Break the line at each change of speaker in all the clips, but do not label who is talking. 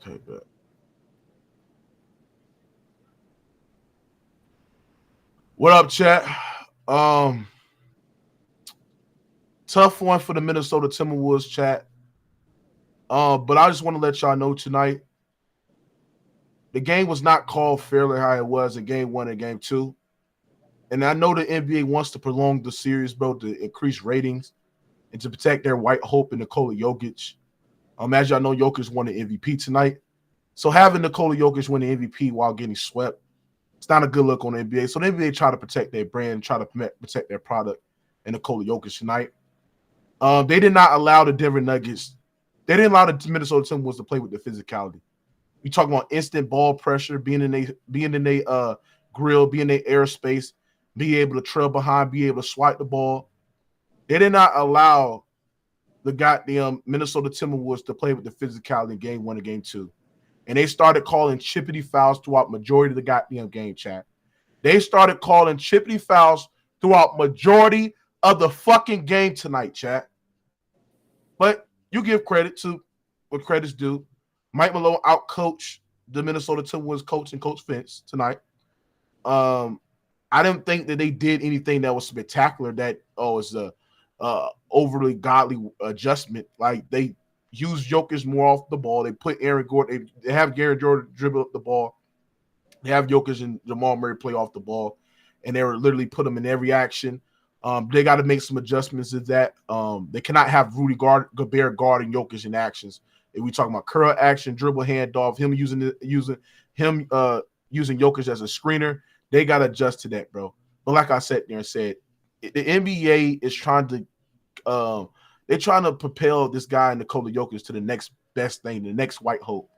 Okay, good. What up, chat? Um, Tough one for the Minnesota Timberwolves, chat. But I just want to let y'all know tonight, the game was not called fairly how it was in game 1 and game 2. And I know the NBA wants to prolong the series, bro, to increase ratings and to protect their white hope in Nikola Jokic. As y'all know, Jokic won the MVP tonight. So having Nikola Jokic win the MVP while getting swept, it's not a good look on the NBA. So the NBA try to protect their brand, try to protect their product and Nikola Jokic tonight. They did not allow the Denver Nuggets. They didn't allow the Minnesota Timberwolves to play with the physicality. We talking about instant ball pressure, being in a grill, being in their airspace, be able to trail behind, be able to swipe the ball. They did not allow the goddamn Minnesota Timberwolves to play with the physicality in game 1 and game 2. And they started calling chippity fouls throughout majority of the goddamn game, chat. They started calling chippity fouls throughout majority of the fucking game tonight, chat. But you give credit to what credit's due. Mike Malone outcoached the Minnesota Timberwolves coach and Coach Vince tonight. I didn't think that they did anything that was spectacular. That it's a overly godly adjustment. Like they used Jokic more off the ball. They put Aaron Gordon. They have Aaron Jordan dribble up the ball. They have Jokic and Jamal Murray play off the ball, and they were literally put them in every action. They got to make some adjustments to that. They cannot have Rudy Gobert guarding Jokic in actions. If we talking about curl action, dribble handoff, him using Jokic as a screener, they got to adjust to that, bro. But like I said there and said, the NBA is trying to they're trying to propel this guy Nikola Jokic to the next best thing, the next white hope.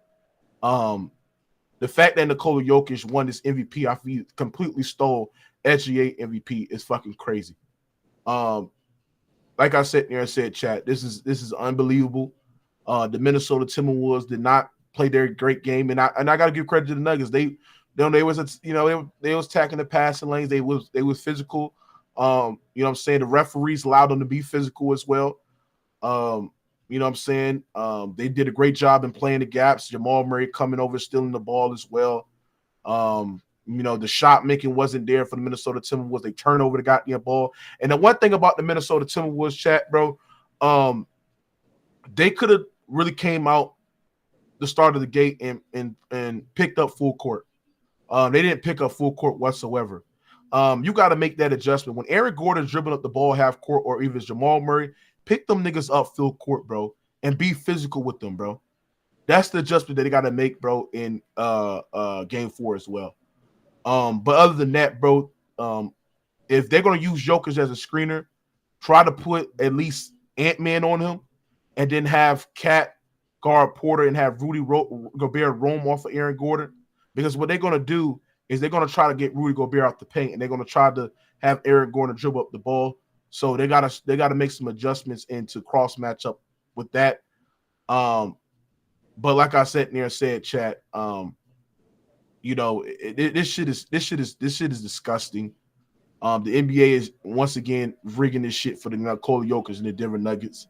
The fact that Nikola Jokic won this MVP, I feel completely stole SGA MVP is fucking crazy. Like I said there and said, chat, this is unbelievable. The Minnesota Timberwolves did not play their great game, and I got to give credit to the Nuggets. They was attacking the passing lanes. They was physical. You know what I'm saying? The referees allowed them to be physical as well. You know what I'm saying? They did a great job in playing the gaps. Jamal Murray coming over, stealing the ball as well. The shot making wasn't there for the Minnesota Timberwolves. They turned over the goddamn ball. And the one thing about the Minnesota Timberwolves, chat, bro, they could have really came out the start of the gate and picked up full court. They didn't pick up full court whatsoever. You got to make that adjustment. When Aaron Gordon's dribbling up the ball half court, or even Jamal Murray, pick them niggas up full court, bro, and be physical with them, bro. That's the adjustment that they got to make, bro, in game 4 as well. But other than that, bro, if they're going to use Jokic as a screener, try to put at least Ant-Man on him, and then have Cat guard Porter and have Rudy Gobert roam off of Aaron Gordon. Because what they're going to do is they're going to try to get Rudy Gobert out the paint, and they're going to try to have Aaron Gordon dribble up the ball. So they got to make some adjustments into cross matchup with that. But like I said there, chat, this shit is disgusting. The NBA is once again rigging this shit for the Nikola Jokic and the Denver Nuggets.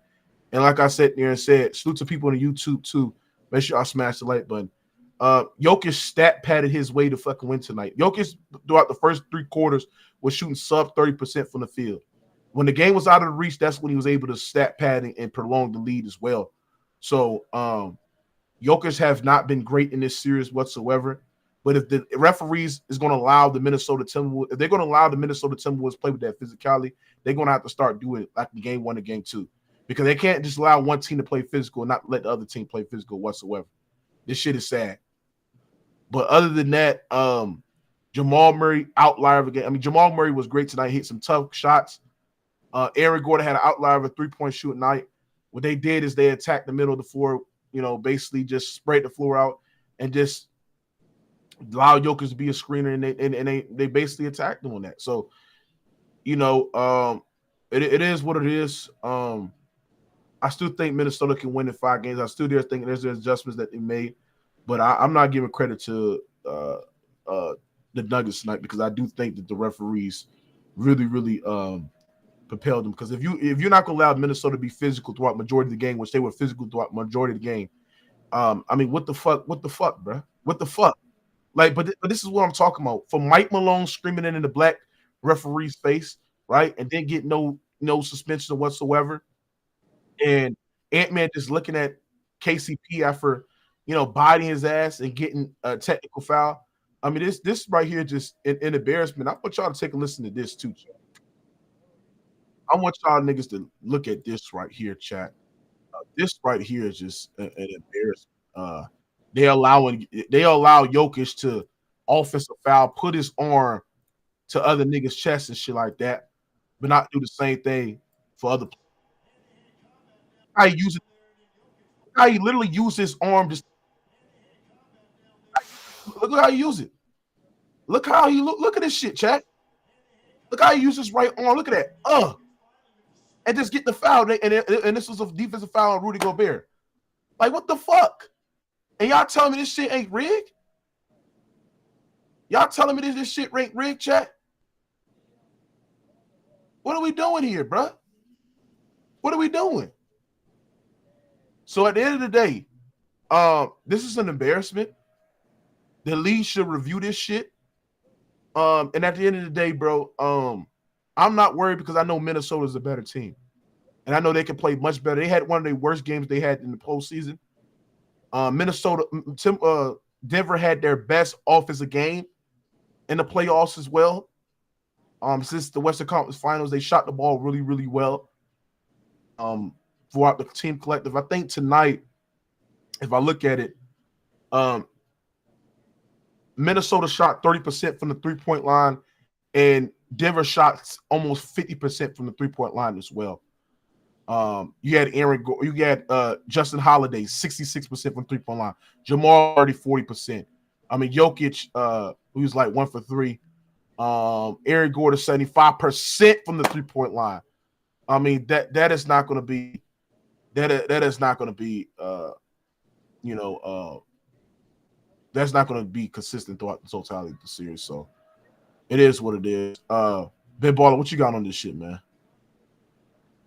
And like I said there and said, salute to people on the YouTube too. Make sure y'all smash the like button. Jokic stat padded his way to fucking win tonight. Jokic throughout the first 3 quarters was shooting sub 30% from the field. When the game was out of the reach, that's when he was able to stat pad and prolong the lead as well. So Jokic have not been great in this series whatsoever. But if the referees is going to allow the Minnesota Timberwolves, if they're going to allow the Minnesota Timberwolves play with that physicality, they're going to have to start doing it like in game 1 and game 2. Because they can't just allow one team to play physical and not let the other team play physical whatsoever. This shit is sad. But other than that, Jamal Murray, outlier of a game. I mean, Jamal Murray was great tonight. He hit some tough shots. Aaron Gordon had an outlier of a 3-point shooting night. What they did is they attacked the middle of the floor, basically just sprayed the floor out and just allowed Jokic to be a screener, and they basically attacked him on that. So, it is what it is. I still think Minnesota can win in 5 games. I still think there's adjustments that they made, but I'm not giving credit to the Nuggets tonight because I do think that the referees really, really propelled them. Because if you're not going to allow Minnesota to be physical throughout majority of the game, which they were physical throughout majority of the game, I mean, what the fuck? What the fuck, bro? What the fuck? Like, but this is what I'm talking about. For Mike Malone screaming in the black referee's face, right, and then get no suspension whatsoever, and Ant-Man just looking at KCP after biting his ass and getting a technical foul. I mean, this right here just an embarrassment. I want y'all to take a listen to this too. I want y'all niggas to look at this right here, chat. This right here is just an embarrassment. They allow Jokic to offensive foul, put his arm to other niggas' chests and shit like that, but not do the same thing for other. How he uses, how he literally used his arm. Just look how he use it. Look how he look. Look at this shit, chat. Look how he uses his right arm. Look at that. And just get the foul. And this was a defensive foul on Rudy Gobert. Like, what the fuck? And y'all telling me this shit ain't rigged? Y'all telling me this shit ain't rigged, chat? What are we doing here, bruh? What are we doing? So at the end of the day, this is an embarrassment. The league should review this shit. And at the end of the day, bro, I'm not worried because I know Minnesota's a better team. And I know they can play much better. They had one of the worst games they had in the postseason. Denver had their best offensive game in the playoffs as well. Since the Western Conference Finals, they shot the ball really, really well. Throughout the team collective, I think tonight, if I look at it, Minnesota shot 30% from the 3-point line, and Denver shot almost 50% from the 3-point line as well. You had Justin Holiday 66% from 3-point line, Jamal already 40%. I mean, Jokic, who's like 1 for 3. Eric Gordon 75% from the 3-point line. I mean, that is not going to be that's not going to be that's not going to be consistent throughout the totality of the series. So it is what it is. Ben Baller, what you got on this shit, man?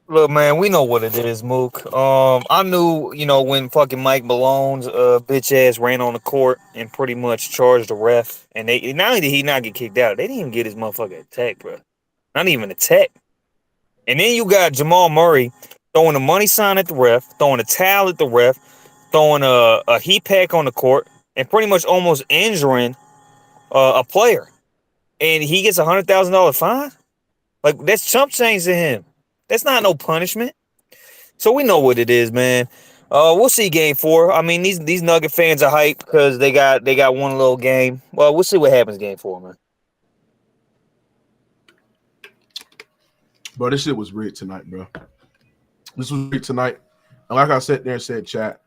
Look, man, we know what it is, Mook. I knew, when fucking Mike Malone's bitch ass ran on the court and pretty much charged the ref, and they not only did he not get kicked out, they didn't even get his motherfucker attack, bro. Not even a tech. And then you got Jamal Murray throwing a money sign at the ref, throwing a towel at the ref, throwing a heat pack on the court, and pretty much almost injuring a player. And he gets $100,000 fine? Like, that's chump change to him. That's not no punishment. So we know what it is, man. We'll see game 4. I mean, these Nugget fans are hyped because they got one little game. Well, we'll see what happens game 4, man.
Bro, this shit was rigged tonight, bro. This was rigged tonight. And like I said there and said, chat,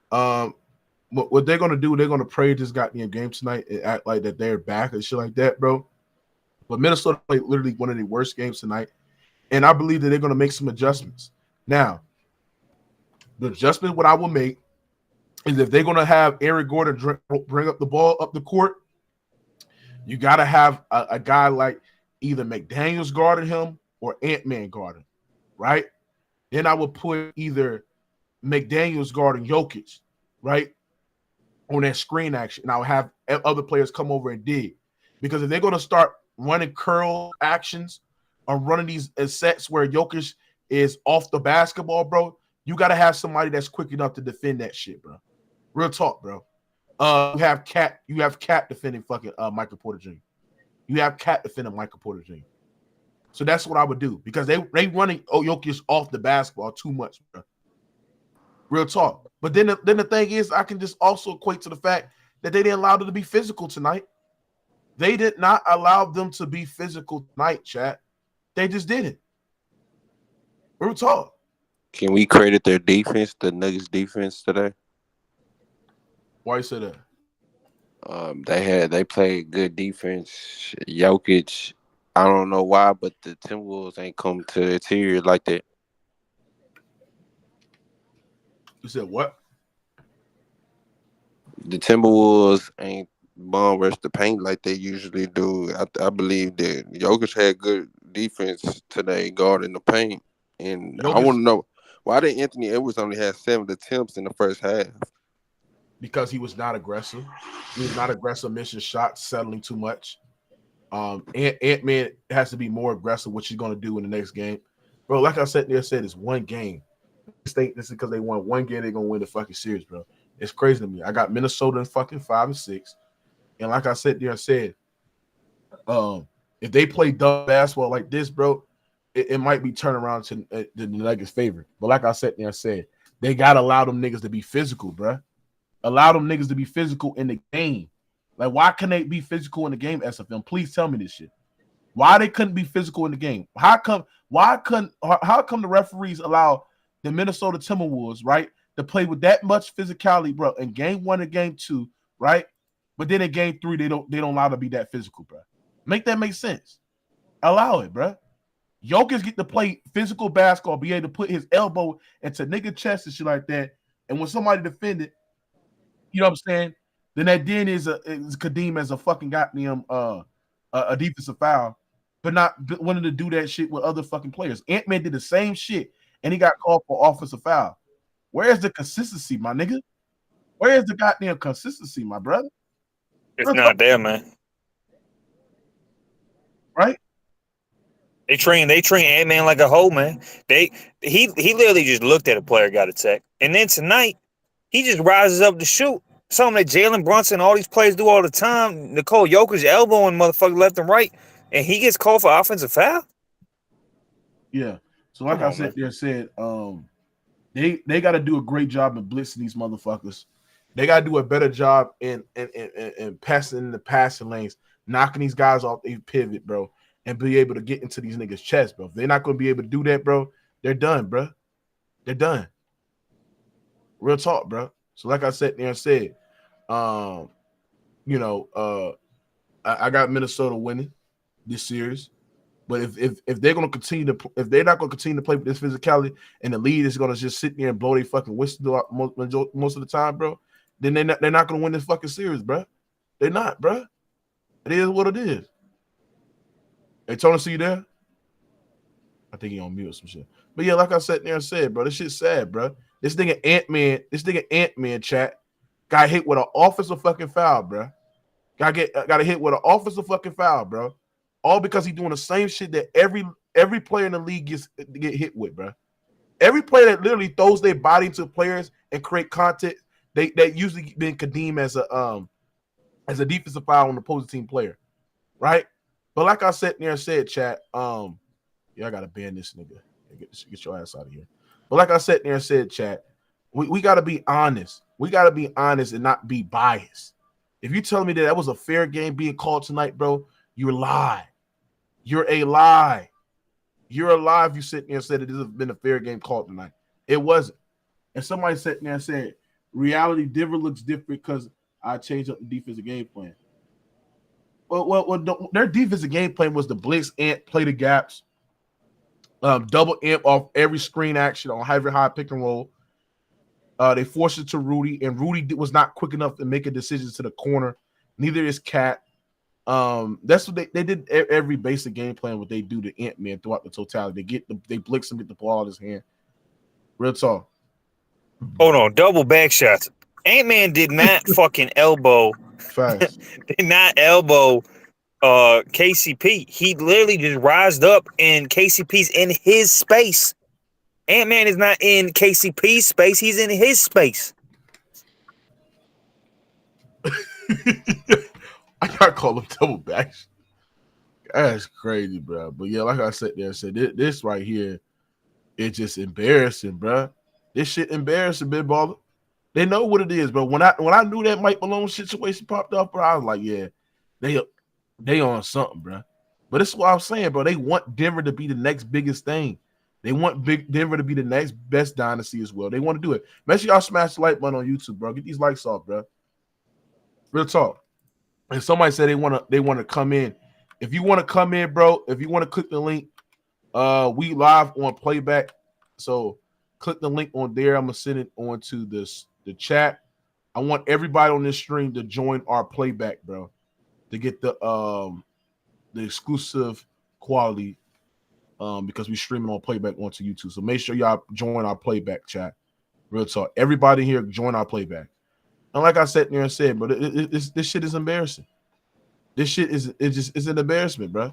what they're going to do, they're going to pray this goddamn game tonight and act like that they're back and shit like that, bro. But Minnesota played literally one of the worst games tonight. And I believe that they're going to make some adjustments. Now, the adjustment what I will make is if they're going to have Eric Gordon bring up the ball up the court, you got to have a guy like either McDaniels guarding him or Ant-Man guarding, right? Then I would put either McDaniels guarding Jokic, right, on that screen action. And I'll have other players come over and dig. Because if they're going to start running curl actions or running these sets where Jokic is off the basketball, bro, you got to have somebody that's quick enough to defend that shit, bro. Real talk, bro. You have Cat defending fucking Michael Porter Jr. You have Cat defending Michael Porter Jr. So that's what I would do because they running Jokic off the basketball too much, bro. Real talk. But then the thing is, I can just also equate to the fact that they didn't allow them to be physical tonight. They did not allow them to be physical tonight, chat. They just didn't. Real talk.
Can we credit their defense, the Nuggets defense today?
Why you say that?
They played good defense. Jokic, I don't know why, but the Timberwolves ain't come to the interior like that.
You said what?
The Timberwolves ain't bomb rush the paint like they usually do. I believe that Jokic had good defense today guarding the paint. And Jokic, I want to know, why did Anthony Edwards only have 7 attempts in the first half?
because he was not aggressive. He was not aggressive, missing shots, settling too much. Ant-Man has to be more aggressive, which he's going to do in the next game. Bro, like I said, it's one game. This is because they won one game, they're going to win the fucking series, bro. It's crazy to me. I got Minnesota in fucking 5-6. And like I said, if they play dumb basketball like this, bro, it might be turned around to the Nuggets' favor. But like I said, they got to allow them niggas to be physical, bro. Allow them niggas to be physical in the game. Like, why couldn't they be physical in the game, SFM? Please tell me this shit. Why they couldn't be physical in the game? How come the referees allow the Minnesota Timberwolves, right, to play with that much physicality, bro, in game 1 and game 2, right? But then in game 3, they don't allow to be that physical, bro. Make that make sense. Allow it, bro. Jokic get to play physical basketball, be able to put his elbow into nigga chest and shit like that. And when somebody defend it, you know what I'm saying? Then that is Kadeem as a fucking goddamn a defensive foul, but not wanting to do that shit with other fucking players. Ant-Man did the same shit, and he got called for offensive foul. Where's the consistency, my nigga? Where is the goddamn consistency, my brother?
It's not there, man.
Right?
They train Ant-Man like a hoe, man. He literally just looked at a player, got attacked. And then tonight, he just rises up to shoot. Something that Jalen Brunson, all these players do all the time. Nicole Jokic elbowing motherfucker left and right, and he gets called for offensive foul.
Yeah. So like I said, they got to do a great job of blitzing these motherfuckers. They got to do a better job in passing in the passing lanes, knocking these guys off their pivot, bro, and be able to get into these niggas' chests, bro. If they're not going to be able to do that, bro, they're done, bro. They're done. Real talk, bro. So like I said, I got Minnesota winning this series. But if they're gonna if they're not gonna continue to play with this physicality, and the lead is gonna just sit there and blow their fucking whistle most of the time, bro, then they're not gonna win this fucking series, bro. They're not, bro. It is what it is. Hey, Tony, see you there? I think he on mute or some shit. But yeah, like I said bro, this shit's sad, bro. This nigga Ant-Man, chat, got hit with an offensive fucking foul, bro. Got hit with an offensive fucking foul, bro. All because he's doing the same shit that every player in the league get hit with, bro. Every player that literally throws their body into players and create content, they usually been condemned as a defensive foul on the opposing team player, right? But like I said, chat, I gotta ban this nigga. Get your ass out of here. But like I said, chat, we gotta be honest. We gotta be honest and not be biased. If you tell me that was a fair game being called tonight, bro, you lie. You're a lie. You're a lie if you sit there and said it has been a fair game called tonight. It wasn't. And somebody sat there and said, reality looks different because I changed up the defensive game plan. Well, their defensive game plan was the blitz, ant, play the gaps, double amp off every screen action on high pick and roll. They forced it to Rudy, and Rudy was not quick enough to make a decision to the corner. Neither is Cat. That's what they did. Every basic game plan, what they do to Ant-Man throughout the totality. They blitz him, get the ball out of his hand. Real talk.
Hold on, double back shots. Ant-Man did not fucking elbow.
Fast.
Did not elbow KCP. He literally just rised up, and KCP's in his space. Ant-Man is not in KCP's space. He's in his space.
I gotta call them double backs. That's crazy, bro. But yeah, like I said, this right here, it's just embarrassing, bro. This shit embarrassing, big baller. They know what it is, bro. When I knew that Mike Malone situation popped up, bro, I was like, yeah, they on something, bro. But this is what I'm saying, bro. They want Denver to be the next biggest thing. They want Denver to be the next best dynasty as well. They want to do it. Make sure y'all smash the like button on YouTube, bro. Get these likes off, bro. Real talk. And somebody said they want to come in. If you want to come in, bro, if you want to click the link, we live on playback. So click the link on there. I'm gonna send it on to the chat. I want everybody on this stream to join our playback, bro, to get the exclusive quality. Because we streaming on playback onto YouTube. So make sure y'all join our playback chat. Real talk. Everybody here, join our playback. And like I sat there and said, bro, this shit is embarrassing. This shit is an embarrassment, bro.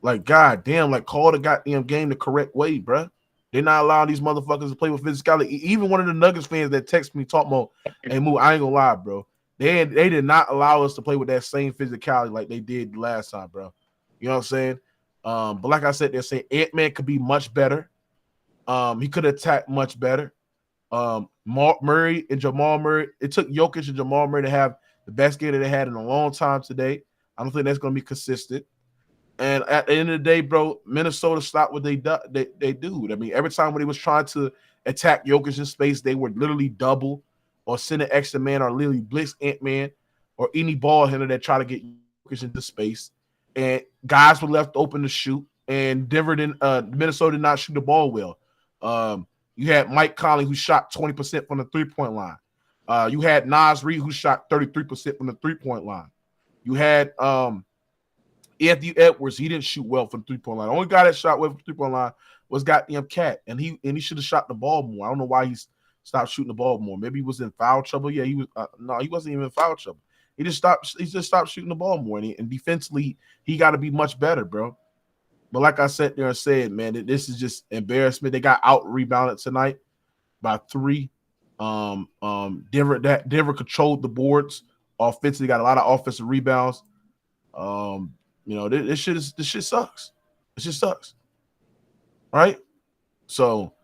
Like, goddamn, like call the goddamn game the correct way, bro. They're not allowing these motherfuckers to play with physicality. Even one of the Nuggets fans that text me talking about, hey, Moo, I ain't gonna lie, bro. They did not allow us to play with that same physicality like they did last time, bro. You know what I'm saying? But like I said, they're saying Ant-Man could be much better. He could attack much better. Murray and Jamal Murray. It took Jokic and Jamal Murray to have the best game that they had in a long time today. I don't think that's going to be consistent. And at the end of the day, bro, Minnesota stopped what they do. I mean, every time when they was trying to attack Jokic in space, they would literally double or send an extra man or literally blitz Ant-Man or any ball handler that try to get Jokic into space. And guys were left open to shoot. And Minnesota did not shoot the ball well. You had Mike Conley, who shot 20% from the three-point line. You had Naz Reid, who shot 33% from the three-point line. You had Anthony Edwards. He didn't shoot well from the three-point line. The only guy that shot well from the three-point line was goddamn Cat, and he should have shot the ball more. I don't know why he stopped shooting the ball more. Maybe he was in foul trouble. Yeah, he was. No, he wasn't even in foul trouble. He just stopped shooting the ball more, and defensively he got to be much better, bro. But like I sat there and said, man, this is just embarrassment. They got out rebounded tonight by 3. Denver controlled the boards offensively. Got a lot of offensive rebounds. This shit sucks. It just sucks. Right? So,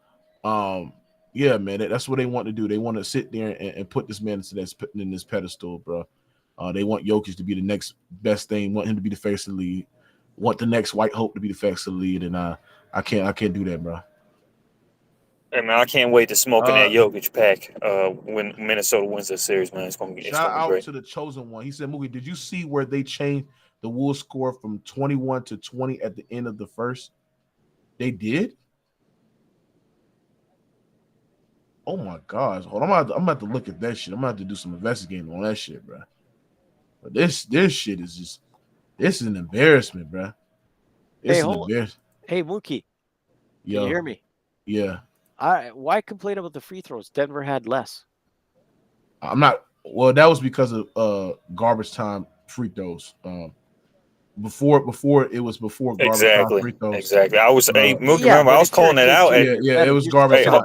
yeah, man, that's what they want to do. They want to sit there and put this man in this pedestal, bro. They want Jokic to be the next best thing. Want him to be the face of the league. Want the next white hope to be the face of the league, and I can't do that, bro.
Hey man, I can't wait to smoke in that Jokic pack when Minnesota wins the series, man. It's gonna be great.
To the chosen one. He said, Mookie, did you see where they changed the Wolves score from 21 to 20 at the end of the first? They did? Oh my gosh. Hold on. I'm about to look at that shit. I'm about to do some investigating on that shit, bro. But this shit is just, this is an embarrassment, bro. This is an embarrassment.
Hey, Mookie. Can you hear me?
Yeah.
Why complain about the free throws? Denver had less.
I'm not. Well, that was because of garbage time free throws. Before it was before garbage time free throws.
Exactly. I was Mookie. Remember, I was calling that out.
It was garbage time.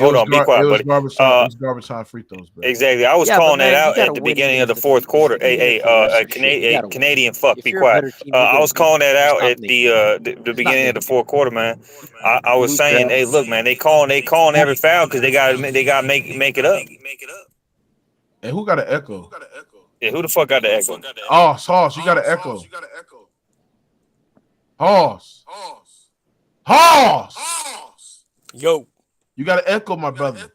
Hold on, be quiet, buddy.
It was garbage time free throws, bro.
Exactly. I was calling that out at the beginning of the fourth quarter. Canadian fuck, be quiet. I was calling that out at the beginning of the fourth quarter, man. I was saying, hey, look, man, they calling every foul because they got make it up.
And who got an echo?
Yeah, who the fuck got the echo?
Hoss, you got an echo. Hoss.
Yo.
You got an echo, my brother.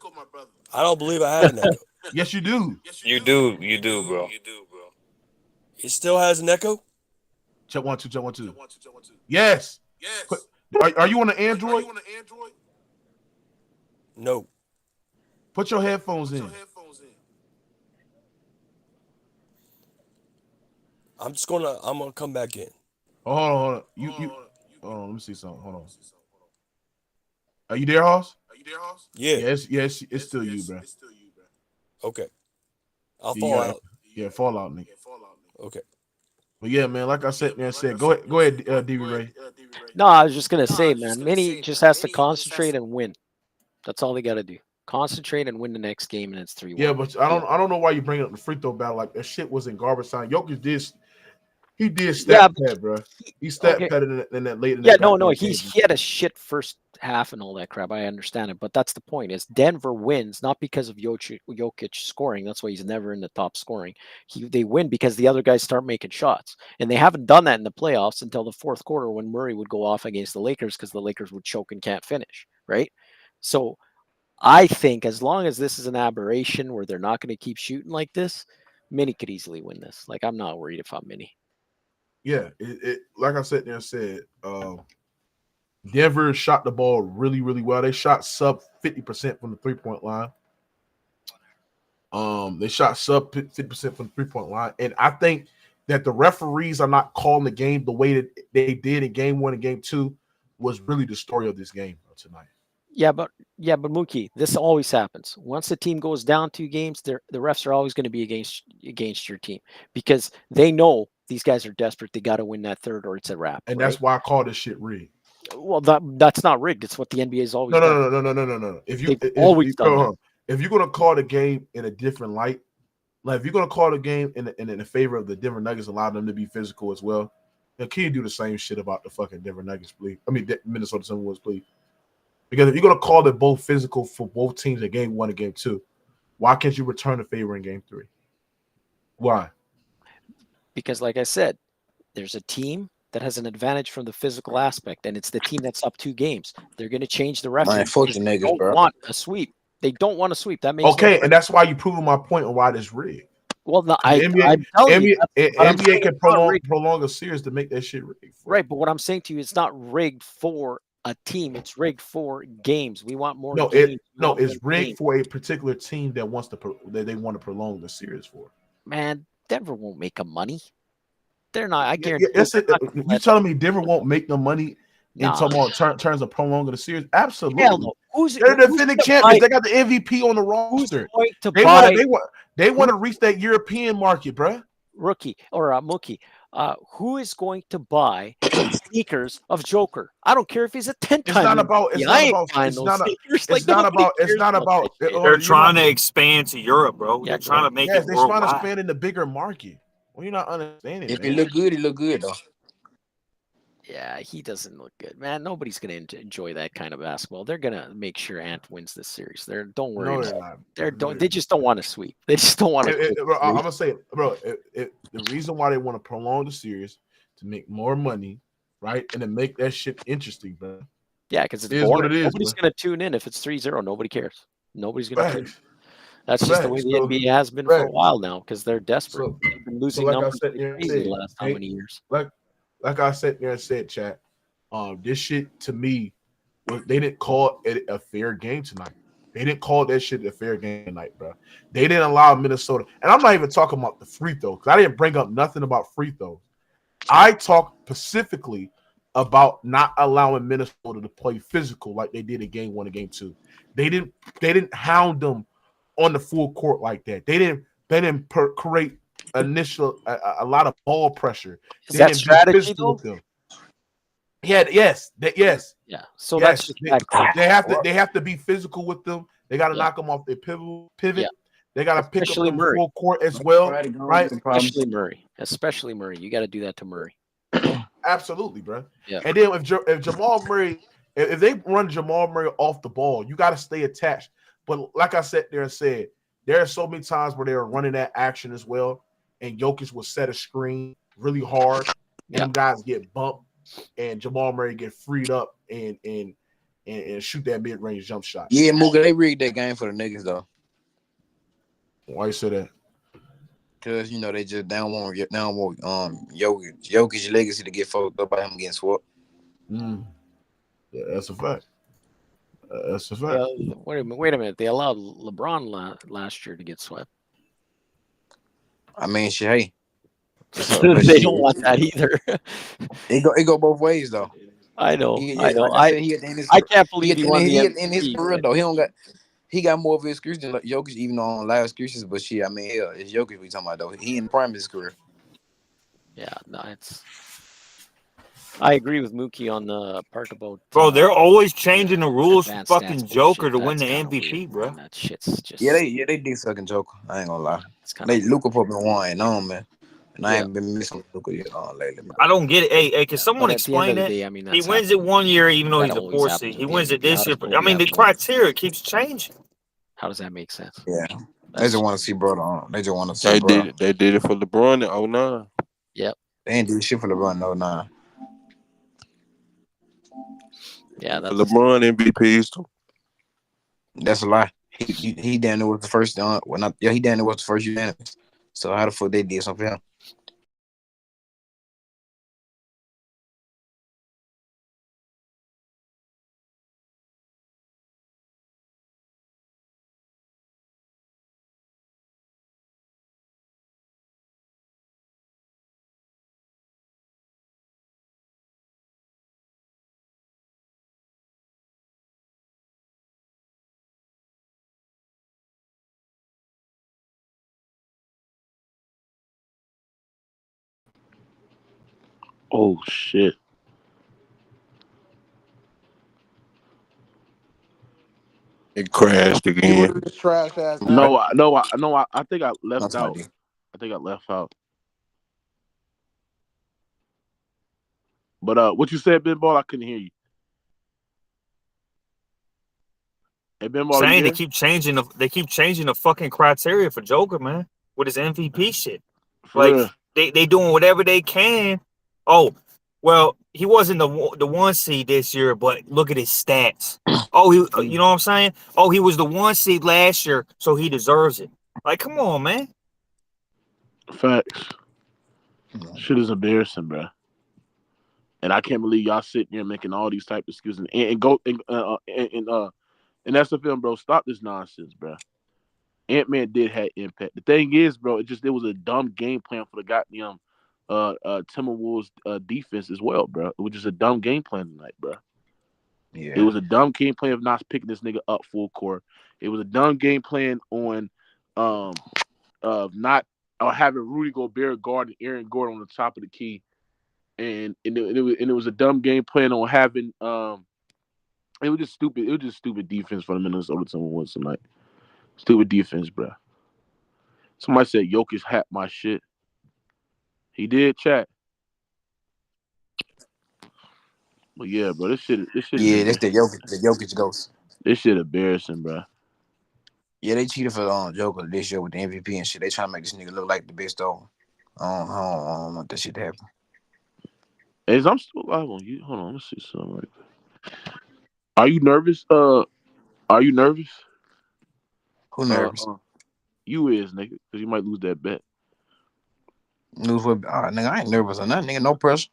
I don't believe I have an echo.
Yes, you do.
You do, bro.
It still has an echo?
Check 1 2, check 1 2. Yes. Are you on an Android?
No.
Put your headphones in.
I'm gonna come back in.
Hold on. Hold on, let me see something. Hold on. Are you there, Hoss?
Yeah.
Yes, it's still you, bro.
Okay. I'll fall out.
Yeah, fall out, nigga.
Okay.
But yeah, man, like I said, go ahead, DB Ray.
No, I was just gonna say, man, Minnie just has to concentrate and win. That's all they gotta do. Concentrate and win the next game, and it's 3-1.
Yeah, but I don't know why you bring up the free throw battle. Like that shit was in garbage time. Jokic did stat pad, bro. He stat padded in that late.
He had a shit first half and all that crap. I understand it, but that's the point. Is Denver wins not because of Jokic scoring. That's why he's never in the top scoring. They win because the other guys start making shots, and they haven't done that in the playoffs until the fourth quarter when Murray would go off against the Lakers because the Lakers would choke and can't finish. Right, so. I think as long as this is an aberration where they're not going to keep shooting like this, Minnie could easily win this. Like, I'm not worried if I'm Minnie.
Yeah, it like I said there and said, Denver shot the ball really, really well. They shot sub 50% from the three-point line. They shot sub 50% from the 3-point line. And I think that the referees are not calling the game the way that they did in game 1 and game 2 was really the story of this game tonight.
Yeah, but Mookie, this always happens. Once the team goes down 2 games, the refs are always going to be against your team because they know these guys are desperate. They got to win that third, or it's a wrap.
And
right?
that's why I call this shit rigged.
Well, that's not rigged. It's what the NBA has always done.
No.
They've always done that.
If you're gonna call the game in a different light, like if you're gonna call the game in favor of the Denver Nuggets, allow them to be physical as well, then can you do the same shit about the fucking Denver Nuggets, please? I mean, Minnesota Timberwolves, please. Because if you're gonna call it both physical for both teams in game 1 and game 2, why can't you return the favor in game 3? Why?
Because, like I said, there's a team that has an advantage from the physical aspect, and it's the team that's up 2 games. They're going to change the referee.
Man, fuck the niggas, bro.
Want a sweep. They don't want a sweep. That makes
okay, and that's why you proving my point on why this rigged.
Well, no,
NBA can prolong a series to make that shit rigged.
Right, but what I'm saying to you, it's not rigged for a team. It's rigged for games. We want more.
It's rigged for a particular team that wants to they want to prolong the series for.
Man, Denver won't make them money. They're not. I guarantee.
You telling me Denver won't make no money in terms of prolonging the series? Absolutely.
Hell no.
They're the defending champions. They got the MVP on the roster. They want to reach that European market, bro.
Rookie or Mookie. Who is going to buy sneakers of Joker? I don't care if he's a 10 time.
It's not about.
They're trying to expand to Europe, bro. They're trying to make it worldwide.
They're trying to expand in the bigger market. Well, you're not understanding.
If he look good though.
Yeah, he doesn't look good, man. Nobody's gonna enjoy that kind of basketball. They're gonna make sure Ant wins this series. Don't worry. They just don't want to sweep. They just don't want to.
I'm gonna say, bro. The reason why they want to prolong the series to make more money, right, and to make that shit interesting, bro.
Yeah, because it's boring. Nobody's gonna tune in if it's 3-0. Nobody cares. Nobody's gonna tune in. That's just the way the NBA has been for a while now because they're desperate. They've been losing numbers crazy the last how many years.
Like I sat there and said, chat, this shit to me, they didn't call it a fair game tonight. They didn't call that shit a fair game tonight, bro. They didn't allow Minnesota, and I'm not even talking about the free throw because I didn't bring up nothing about free throws. I talked specifically about not allowing Minnesota to play physical like they did in game 1 and game 2. They didn't hound them on the full court like that. They didn't create a lot of ball pressure.
Is that strategy though?
Yes.
Yeah. So that's
they have to be physical with them. They got to knock them off their pivot. Yeah. They got to pick up the full court as well, right?
Especially Murray. You got to do that to Murray.
Absolutely, bro.
Yeah.
And then if Jamal Murray, if they run Jamal Murray off the ball, you got to stay attached. But like I sat there and said, there are so many times where they were running that action as well, and Jokic will set a screen really hard, and them guys get bumped, and Jamal Murray get freed up and shoot that mid-range jump shot.
Yeah, Mooga, they rigged that game for the niggas though.
Why you say that?
Because they just don't want Jokic's legacy to get fucked up by him getting swept.
Yeah, that's a fact. That's a fact.
Wait a minute. They allowed LeBron last year to get swept.
I mean, hey.
They don't want that either.
It go both ways though.
I know.
I
can't believe he won the MVP.
In his career though, he got more of an excuse than Jokic, even on live excuses. But shit, I mean, hell, it's Jokic we talking about though. He in the prime of his career.
Yeah, no, I agree with Mookie on the part about.
Bro, they're always changing the rules for fucking Joker to win the MVP, bro.
That shit's just.
They did sucking Joker. I ain't gonna lie. They Luka put been one on man, and I ain't been missing Luka lately.
I don't get it. Hey, can someone explain that? He wins it one year, even though he's a 4 seed. He wins it this year. I mean, the criteria keeps changing.
How does that make sense?
Yeah, they just want to see brother on. They just want to see.
They did it for LeBron in 2009.
Yep.
They ain't do shit for LeBron in 2009.
Yeah, that's
LeBron MVPs too.
That's a lie. He damn near was the first. He damn near was the first unanimous. So how the fuck they did something for him?
Oh shit.
It crashed
See what
again.
this trash ass.
I think I left
Not my
out.
D.
I think I left out. But what you said, Ben Ball? I couldn't hear you. Hey, Ben Ball, you
Saying
there?
they keep changing the fucking criteria for Joker, man, with his MVP shit.
For
Like
real.
they doing whatever they can. Oh, well, he wasn't the 1 seed this year, but look at his stats. Oh, you know what I'm saying? Oh, he was the 1 seed last year, so he deserves it. Like, come on, man.
Facts. Shit is embarrassing, bro. And I can't believe y'all sitting here making all these type of excuses and go and that's the film, bro. Stop this nonsense, bro. Ant-Man did have impact. The thing is, bro, it was a dumb game plan for the goddamn Timberwolves defense as well, bro. It was just a dumb game plan tonight, bro.
Yeah.
It was a dumb game plan of not picking this nigga up full court. It was a dumb game plan on not having Rudy Gobert guard and Aaron Gordon on the top of the key. And it was a dumb game plan on having it was just stupid. It was just stupid defense for the Minnesota Timberwolves tonight. Stupid defense, bro. Somebody said Jokic hacked my shit. He did, chat. But yeah, bro, this shit.
Yeah, that's the Jokic ghost.
This shit embarrassing, bro.
Yeah, they cheated for Joker this year with the MVP and shit. They trying to make this nigga look like the best though. I don't want that shit to happen.
Hey, I'm still live on you. Hold on, let's see something right there. Are you nervous? Are you nervous?
Who nervous?
You is, nigga, because you might lose that bet.
News what? Nigga, I ain't nervous or nothing. Nigga, no pressure.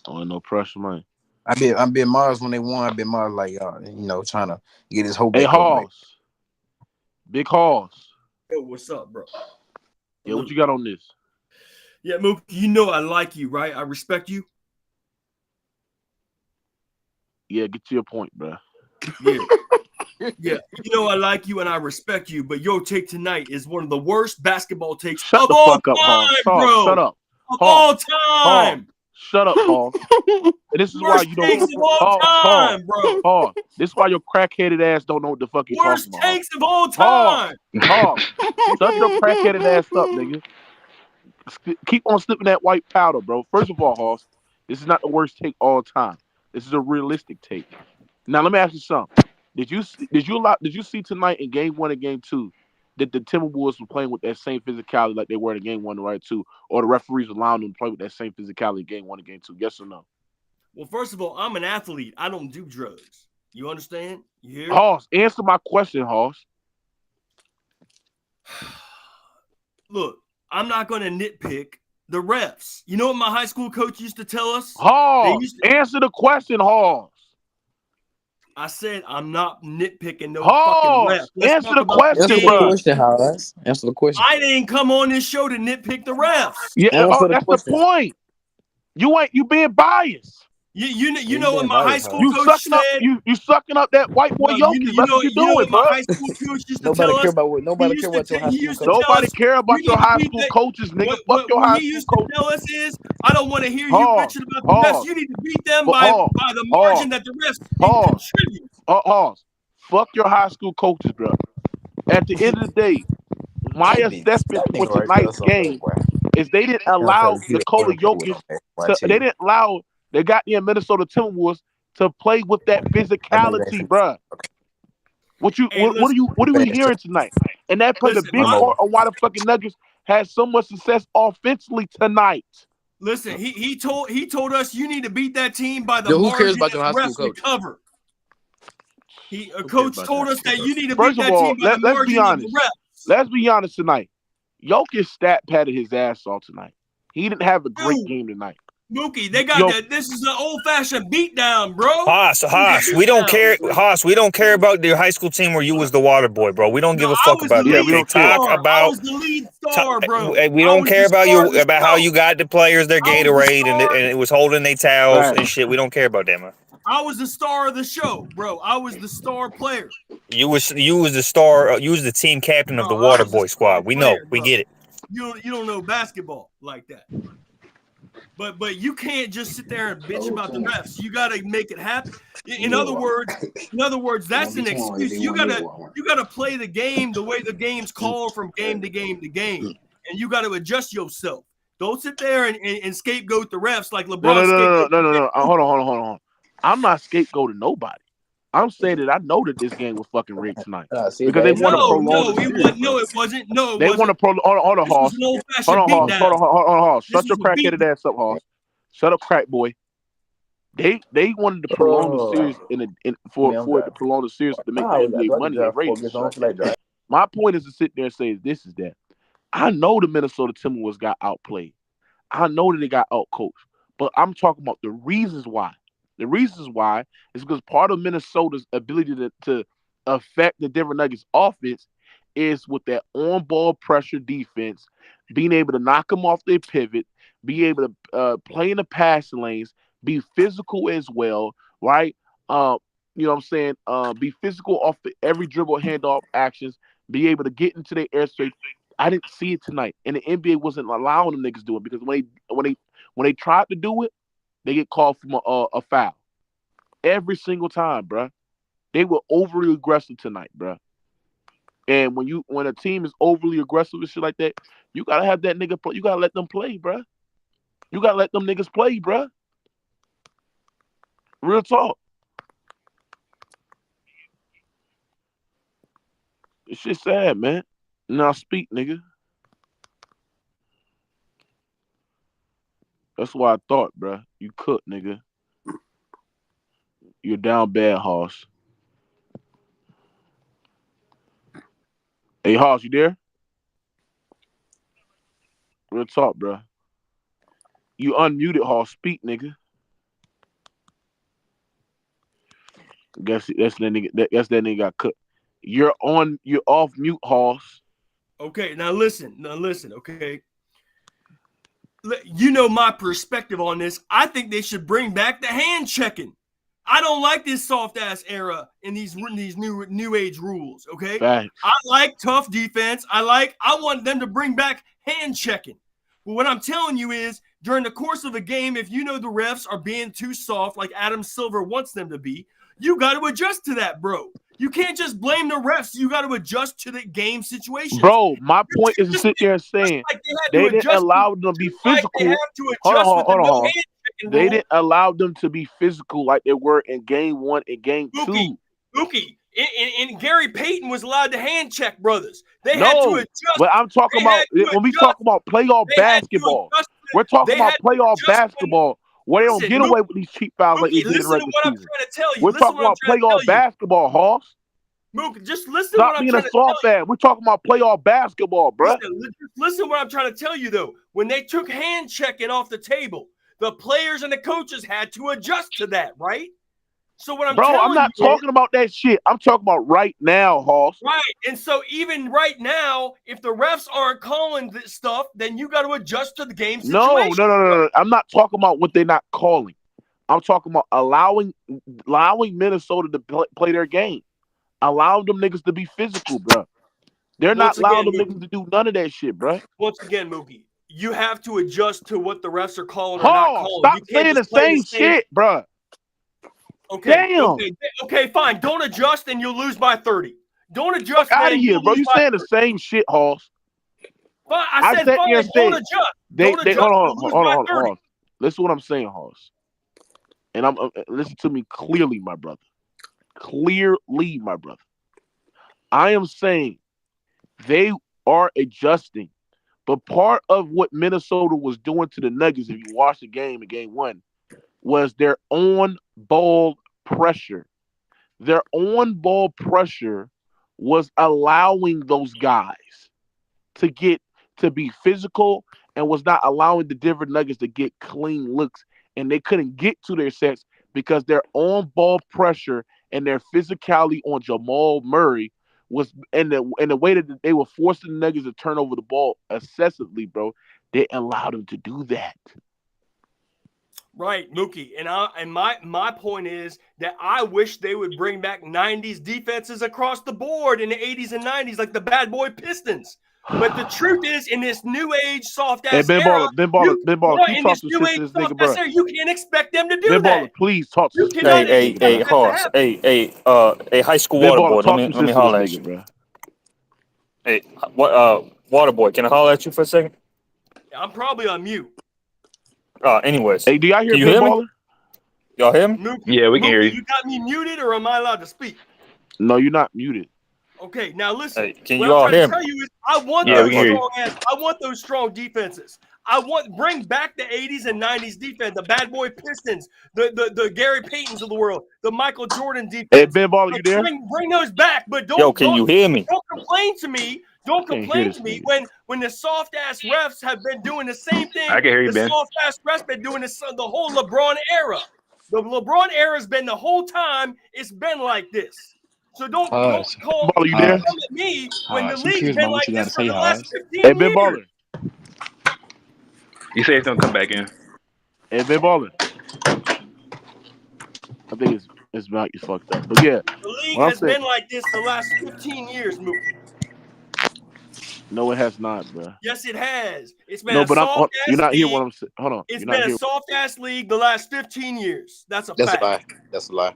Oh, no pressure, man.
I bet Mars when they won. I bet Mars like trying to get his whole back
Hey,
up.
Halls. Big Halls.
Yo, what's up, bro?
Yeah, what you got on this?
Yeah, Mook, you know I like you, right? I respect you.
Yeah, get to your point, bro.
Yeah. Yeah, you know I like you and I respect you, but your take tonight is one of the worst basketball takes
Shut
of
the
all
fuck up,
time,
Halls.
bro.
Shut up.
Of
Halls.
all time.
Shut up, Paul. And this is why
Worst
you
takes
don't.
of all time, bro.
Paul. This is why your crackheaded ass don't know what the fuck you're
Worst
talking about.
takes of all time.
Paul. Shut your crackheaded ass up, nigga. Keep on slipping that white powder, bro. First of all, Hoss, this is not the worst take all time. This is a realistic take. Now let me ask you something. Did you see tonight in game 1 and game 2 that the Timberwolves were playing with that same physicality like they were in game 1 and right 2, or the referees allowing them to play with that same physicality in game 1 and game 2? Yes or no?
Well, first of all, I'm an athlete. I don't do drugs. You understand? You hear?
Hoss, answer my question, Hoss.
Look, I'm not going to nitpick the refs. You know what my high school coach used to tell us?
Hoss, answer the question, Hoss.
I said I'm not nitpicking no
Hoss,
fucking refs.
answer the question, bro.
Answer the question.
I didn't come on this show to nitpick the refs.
Yeah, that's the point. You being biased.
You know what my high school coach said?
You sucking up that white boy Jokic. That's what you doing, bro.
My high school coach used to
Nobody
tell
care
us.
about what nobody care about your high school coach.
Nobody care about your high school coaches, nigga. Fuck your high school coach.
What he used to tell us is, I don't want to hear you bitching about the refs. You need to beat them by the margin that the refs can contribute.
Fuck your high school coaches, bro. At the end of the day, my assessment for tonight's game is they didn't allow Nikola Jokic they didn't allow the goddamn Minnesota Timberwolves to play with that physicality, bro. What are we hearing tonight? And that played a big part on why the fucking Nuggets had so much success offensively tonight.
Listen, he told us you need to beat that team by the margin that the refs can cover. Coach told us that you need to beat that team by the margin of the refs.
Let's be honest tonight. Jokic stat padded his ass off tonight. He didn't have a great game tonight.
Mookie, they got that. This is an old-fashioned beatdown, bro.
Haas, we don't care. Haas, we don't care about your high school team where you was the water boy, bro. We don't give a fuck about that.
We don't care.
I was the lead star, bro.
We don't care about how you got the players their Gatorade and it was holding their towels and shit. We don't care about that, man.
I was the star of the show, bro. I was the star player.
You was the star. You was the team captain of the water boy squad. We know. We get it.
You don't know basketball like that. But you can't just sit there and bitch about the refs. You got to make it happen. In other words, that's an excuse. You gotta play the game the way the game's called from game to game to game, and you got to adjust yourself. Don't sit there and scapegoat the refs like LeBron.
No. Hold on. I'm not scapegoating nobody. I'm saying that I know that this game was fucking rigged tonight because they want to prolong the series.
No, it wasn't. No,
they want to prolong. Hold on, Hoss. Hold on, Hoss. Shut your crackheaded ass up, Hoss. Shut up, crack boy. They wanted to prolong the series for it to prolong the series to make the NBA money and ratings. My point is to sit there and say this is that I know the Minnesota Timberwolves got outplayed. I know that they got outcoached, but I'm talking about the reasons why. The reasons why is because part of Minnesota's ability to affect the Denver Nuggets offense is with that on-ball pressure defense, being able to knock them off their pivot, be able to play in the passing lanes, be physical as well, right? You know what I'm saying? Be physical off every dribble handoff actions, be able to get into their airspace. I didn't see it tonight, and the NBA wasn't allowing them niggas to do it because when they tried to do it, they get called from a foul every single time, bruh. They were overly aggressive tonight, bruh. And when a team is overly aggressive and shit like that, you gotta have that nigga play. You gotta let them play, bruh. You gotta let them niggas play, bruh. Real talk. It's shit sad, man. Now speak, nigga. That's why I thought, bruh. You cooked, nigga. You're down bad, Hoss. Hey, Hoss, you there? Real talk, bruh. You unmuted, Hoss. Speak, nigga. Guess that nigga got cooked. You're off mute, Hoss.
Okay, now listen, okay. You know my perspective on this. I think they should bring back the hand checking. I don't like this soft ass era in these new age rules. Okay,
Facts.
I like tough defense. I want them to bring back hand checking. But what I'm telling you is, during the course of a game, if you know the refs are being too soft, like Adam Silver wants them to be, you got to adjust to that, bro. You can't just blame the refs. You got to adjust to the game situation.
Bro, my point is to sit there and saying they didn't allow them to be physical. Hold on. They didn't allow them to be physical like they were in game 1 and game 2.
Mookie. And Gary Payton was allowed to hand check brothers. They had to adjust.
But I'm talking about when we talk about playoff basketball. We're talking about playoff basketball where they don't get away with these cheap fouls like they did in the regular season. We're talking about playoff basketball, Hoss.
Mookie, just listen.
Stop being a soft ass. We're talking about playoff basketball, bro.
Listen what I'm trying to tell you, though. When they took hand checking off the table, the players and the coaches had to adjust to that, right? So what I'm telling you,
I'm not talking about that shit. I'm talking about right now, Hoss.
Right. And so even right now, if the refs aren't calling this stuff, then you got to adjust to the game situation.
No. I'm not talking about what they're not calling. I'm talking about allowing Minnesota to play their game. Allow them niggas to be physical, bro. They're not allowing them niggas to do none of that shit, bro.
Once again, Mookie, you have to adjust to what the refs are calling or not calling.
Stop saying the same shit, bro.
Okay.
Damn.
Okay, fine. Don't adjust and you'll lose by 30. Don't adjust.
Out of here, bro. You saying the same shit, Hoss.
Fine. I said fine. Don't adjust.
Hold on. Listen to what I'm saying, Hoss. And listen to me clearly, my brother. Clearly, my brother. I am saying they are adjusting, but part of what Minnesota was doing to the Nuggets, if you watch the game in game 1, was their on-ball pressure. Their on-ball pressure was allowing those guys to be physical and was not allowing the Denver Nuggets to get clean looks, and they couldn't get to their sets because their on-ball pressure and their physicality on Jamal Murray was, and the way that they were forcing the Nuggets to turn over the ball excessively, bro. They allowed them to do that.
Right, Mookie. And my point is that I wish they would bring back 90s defenses across the board in the 80s and 90s, like the bad boy Pistons. But the truth is, in this new age soft
Hey,
ass
Ben
era,
Baller, can you talk some shit to this nigga, bro?
You can't expect them to do
Ben
that.
Baller, please talk
You
some shit.
cannot
Hey,
expect that to
Hoss.
happen.
Hey, high school
Ben
water
Baller,
boy.
talk
Let
some
me
shit to
holler
this
at you.
nigga, bro.
Hey, what water boy? Can I holler at you for a second?
I'm probably on mute.
Anyways.
Hey, do y'all hear
Can you
Ben
hear me?
Baller?
Y'all hear me?
Mookie,
Yeah, we can hear you.
You got me muted, or am I allowed to speak?
No, you're not muted.
Okay, now listen.
Hey, can
what
you
I'm
all
trying
hear
to
me?
tell you is, I want
Yeah, we can hear you.
I want those strong defenses. Bring back the 80s and 90s defense, the bad boy Pistons, the Gary Paytons of the world, the Michael Jordan defense.
Hey, Ben Baller, you there?
Bring those back, but
Can you hear me?
Don't complain to me. Don't
Can't hear
complain
this
to me
nigga.
when the soft ass refs have been doing the same thing.
I can hear you,
the
Ben.
soft ass refs been doing this the whole LeBron era. The LeBron era has been the whole time. It's been like this. So don't call
Baller, you there?
come at me when the
I'm
league's
curious
been
about what
like
you
this
gotta
for
say,
the last
Haas.
15
Hey, Ben
years.
Baller.
You say it's gonna come back in.
Hey, Ben Baller. I think it's about you fucked up. But yeah.
The league
Well,
has been like this the last 15 years, Mookie.
No, it has not, bro.
Yes, it has. It's been
No,
a
but
soft ass
you're not
league.
hearing what I'm saying. Hold on.
It's
You're not
been a
hearing.
soft ass league the last 15 years. That's a
That's
fact.
a lie. That's a lie.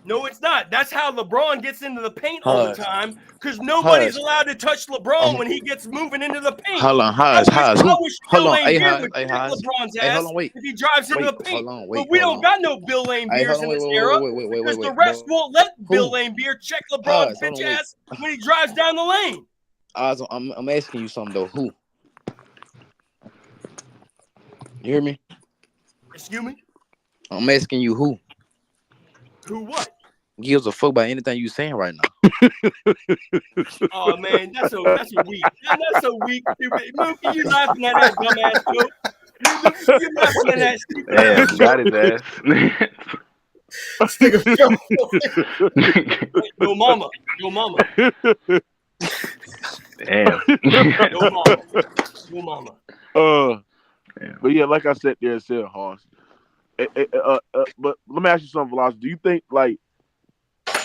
No, it's not. That's how LeBron gets into the paint all the time, because nobody's allowed to touch LeBron when he gets moving into the paint.
Hold on, Haas.
I wish
Hold
Bill
on.
Lane
Hey,
Beer
Haas.
would
Hey,
kick
Haas.
LeBron's
Hey,
ass
hold on, wait.
if he drives into the paint.
Hold on,
But we don't got no Bill Lane
Hey,
Beers
hold
in
on,
this era because the refs won't let Bill
Who?
Lane Beer check LeBron's
Haas, hold
bitch
on, wait.
ass when he drives down the lane.
Haas, I'm asking you something though. Who? You hear me?
Excuse me?
I'm asking you who.
Who what?
Gives a fuck about anything you saying right now.
Oh man, that's so weak. That's so weak. Mookie, you laughing at that dumbass joke? You laughing at that stupid ass
Damn, got his ass.
Yo mama.
Damn.
Yo mama.
But yeah, like I said there, said Hoss. But let me ask you something, Veloz. Do you think like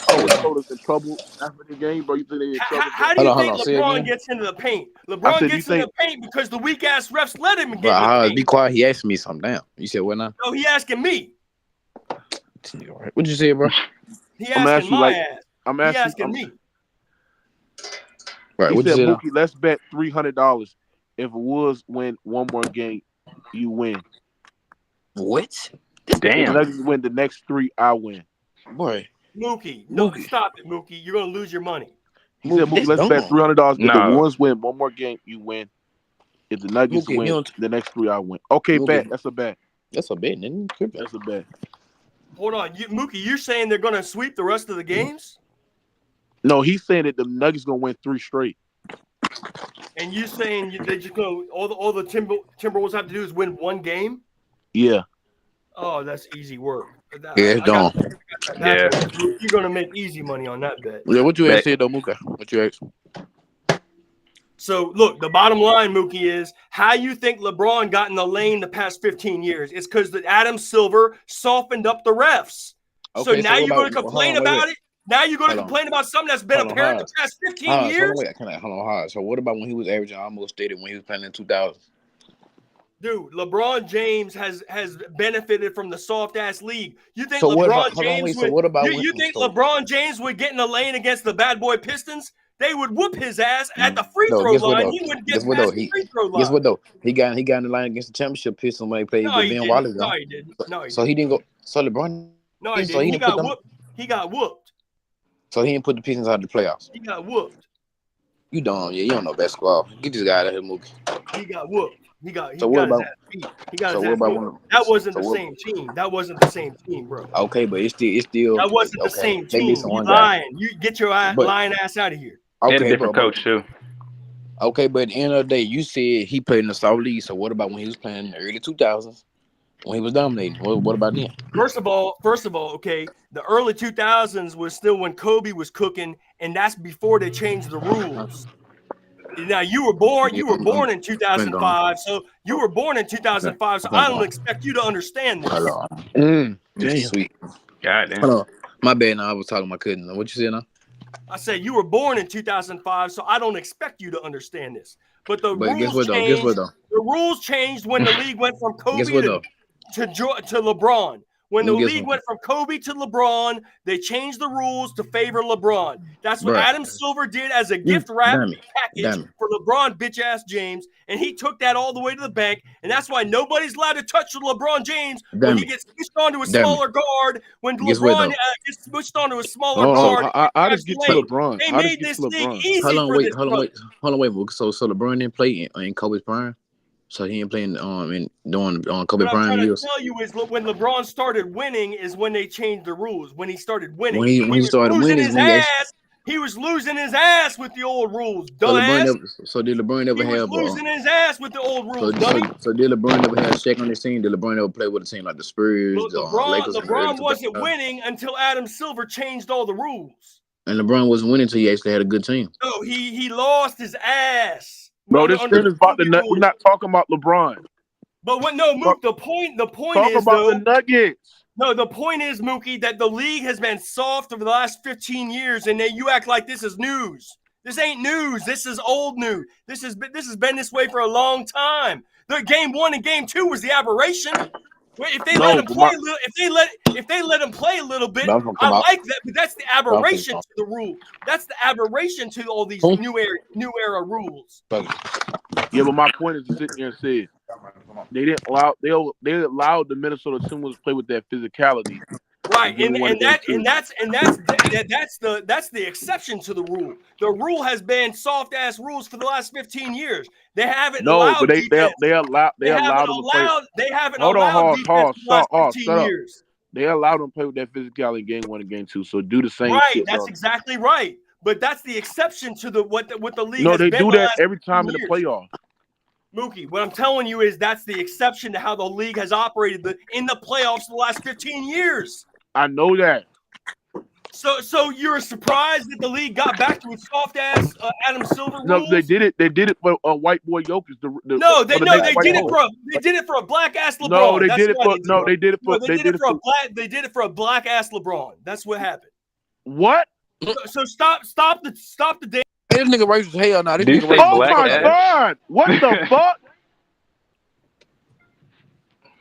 Minnesota's in trouble after the game, bro? You think they in trouble?
How do you think LeBron gets into the paint? LeBron gets into the paint because the weak ass refs let him get in the paint.
Be quiet. He asked me something. Damn. You said what now?
No, he asking me.
What'd you say, bro?
He asking my ass.
I'm
asking me.
Right.
He
What you
said,
say?
Mookie, let's bet $300. If the Wolves win one more game, you win.
What?
Damn.
If the Nuggets win the next 3, I win.
Boy.
Mookie, no, stop it, Mookie. You're gonna lose your money.
He said, Mookie, let's bet $300. If the Wolves win one more game, you win. If the Nuggets win the next 3, I win. Okay, bet. That's a bet.
That's a bet, nigga.
That's a bet.
Hold on, Mookie. You're saying they're gonna sweep the rest of the games?
No, he's saying that the Nuggets gonna win 3 straight.
And you saying they just go all the Timberwolves have to do is win one game?
Yeah.
Oh, that's easy work.
Yeah, don't.
Yeah.
You're gonna make easy money on that bet.
Yeah, what you asked though, Mookie? What you asked?
So look, the bottom line, Mookie, is how you think LeBron got in the lane the past 15 years. It's because Adam Silver softened up the refs.
Okay,
so now you're going to complain about it? Now you're going to complain about something that's been apparent the past 15 years?
Hold on. So what about when he was averaging almost 30 when he was playing in 2000?
Dude, LeBron James has benefited from the soft-ass league. You think
So
LeBron James would get in the lane against the bad boy Pistons? They would whoop his ass at the free throw line. He wouldn't get past the free throw line.
Guess what though? He got in the line against the championship Pistons when they played with Ben Wallace.
No, he didn't.
So he didn't go. So LeBron.
No, he didn't. He got whooped. He got whooped.
So he didn't put the Pistons out of the playoffs.
He got whooped.
You don't. Yeah, you don't know basketball. Get this guy out of here, Mookie.
He got whooped. He got his ass beat. That wasn't the same team. That wasn't the same team, bro.
Okay, but it's still.
That wasn't the same team. You lying. You get your lying ass out of here.
Okay, and a different coach too.
Okay, but at the end of the day, you said he played in the South League. So what about when he was playing in the early 2000s? When he was dominating? What about then?
First of all, okay, the early 2000s was still when Kobe was cooking, and that's before they changed the rules. Now you were born in 2005, so you were born in 2005. So I don't expect you to understand this.
Damn. Sweet.
God damn.
Hold on. My bad. Now I was talking to my cousin. What you said now?
I said you were born in 2005, so I don't expect you to understand this. But the
But guess
rules
what though?
changed.
Guess what though?
The rules changed when the league went from Kobe
Guess what though?
to LeBron. When the
Guess
league
what?
went from Kobe to LeBron, they changed the rules to favor LeBron. That's what
Bruh.
Adam Silver did as a gift wrap package
Damn it.
for LeBron bitch ass James, and he took that all the way to the bank. And that's why nobody's allowed to touch LeBron James when he gets switched onto a smaller guard. When
Guess what,
LeBron
though?
gets switched onto a smaller guard,
I just get to LeBron.
they
I just
made
get
this
to
league
LeBron.
easy
Hold on,
for this.
Hold on, wait. So LeBron didn't play in Kobe's prime. So he ain't playing during Kobe
What I'm
prime
trying
years.
to tell you is when LeBron started winning is when they changed the rules. When he started winning,
When he started winning,
he was losing his ass with the old rules.
So
Dumbass.
did LeBron ever
He was
have?
losing his ass with the old rules. Dummy.
So did LeBron ever have Shaq on his team? Did LeBron ever play with a team like the Spurs,
Look,
the Lakers?
LeBron wasn't winning until Adam Silver changed all the rules.
And LeBron wasn't winning until he actually had a good team.
No, he lost his ass.
Bro, this shit is about the we're not talking about LeBron.
But Mook, the point
talk
is
about
though,
the Nuggets.
No, the point is, Mookie, that the league has been soft over the last 15 years, and you act like this is news. This ain't news. This is old news. This has been this way for a long time. The game 1 and game 2 was the aberration. If they let him play, if they let him play a little bit, I like that. But that's the aberration to the rule. That's the aberration to all these new era rules.
Yeah, but my point is to sit there and say they didn't allow they allowed the Minnesota Timberwolves to play with that physicality.
Right, that's the exception to the rule. The rule has been soft ass rules for the last 15 years. They haven't allowed.
But they allowed them to play.
They haven't
Hold
allowed
on,
defense for the last 15 years.
They allowed them to play with that physicality in game 1 and game 2. So do the same.
Right,
shit,
that's
bro.
exactly right. But that's the exception to what the league.
No,
has
they
been
do
the
that
last
every time in
15
the
years.
playoffs.
Mookie, what I'm telling you is that's the exception to how the league has operated in the playoffs the last 15 years.
I know that.
So you're surprised that the league got back to its soft ass Adam Silver rules?
No, they did it. They did it for a white boy Jokic.
They did it for a black ass LeBron.
No, they
That's
did it
why
for they did it for
they did it for a black ass LeBron. That's what happened.
What?
So stop the damn.
Hey, this nigga racist as hell now. This
Did
nigga
you say
racist.
Oh
black
my
ass?
God! What the fuck?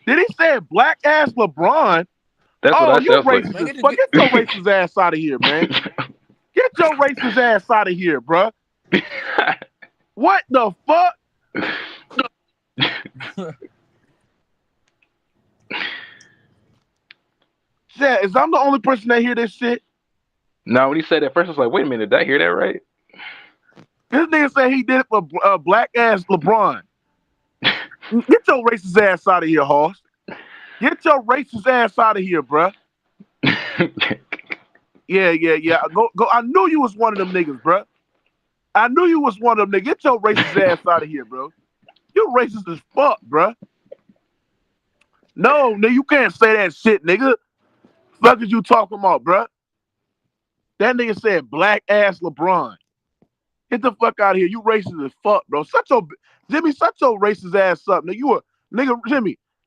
Did he say black ass LeBron?
That's what I
you
said.
racist as fuck. Get your racist ass out of here, man. Get your racist ass out of here, bruh. What the fuck? Shit, is I'm the only person that hear this shit?
No, when he said that first, I was like, wait a minute, did I hear that right?
This nigga said he did it for black ass LeBron. Get your racist ass out of here, Hoss. Get your racist ass out of here, bruh. Yeah. Go. I knew you was one of them niggas, bruh. I knew you was one of them niggas. Get your racist ass out of here, bro. You racist as fuck, bruh. No, nigga, you can't say that shit, nigga. Fuck is you talking about, bruh? That nigga said black ass LeBron. Get the fuck out of here. You racist as fuck, bro. Jimmy, shut your racist ass up.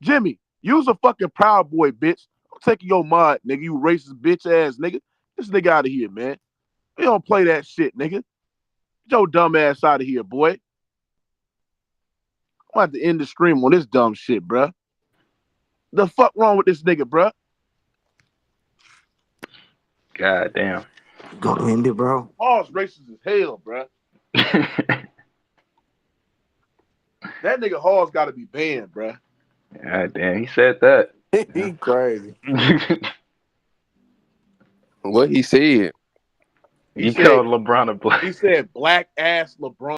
Jimmy, you's a fucking Proud Boy, bitch. I'm taking your mod, nigga. You racist bitch ass nigga. This nigga out of here, man. We don't play that shit, nigga. Get your dumb ass out of here, boy. I'm about to end the stream on this dumb shit, bruh. The fuck wrong with this nigga, bruh?
God damn.
Go end it, bro.
Paul's racist as hell, bruh. That nigga Hall's got to be banned, bruh.
God damn, he said that.
He crazy.
What he said?
He called LeBron a black.
He said black ass LeBron.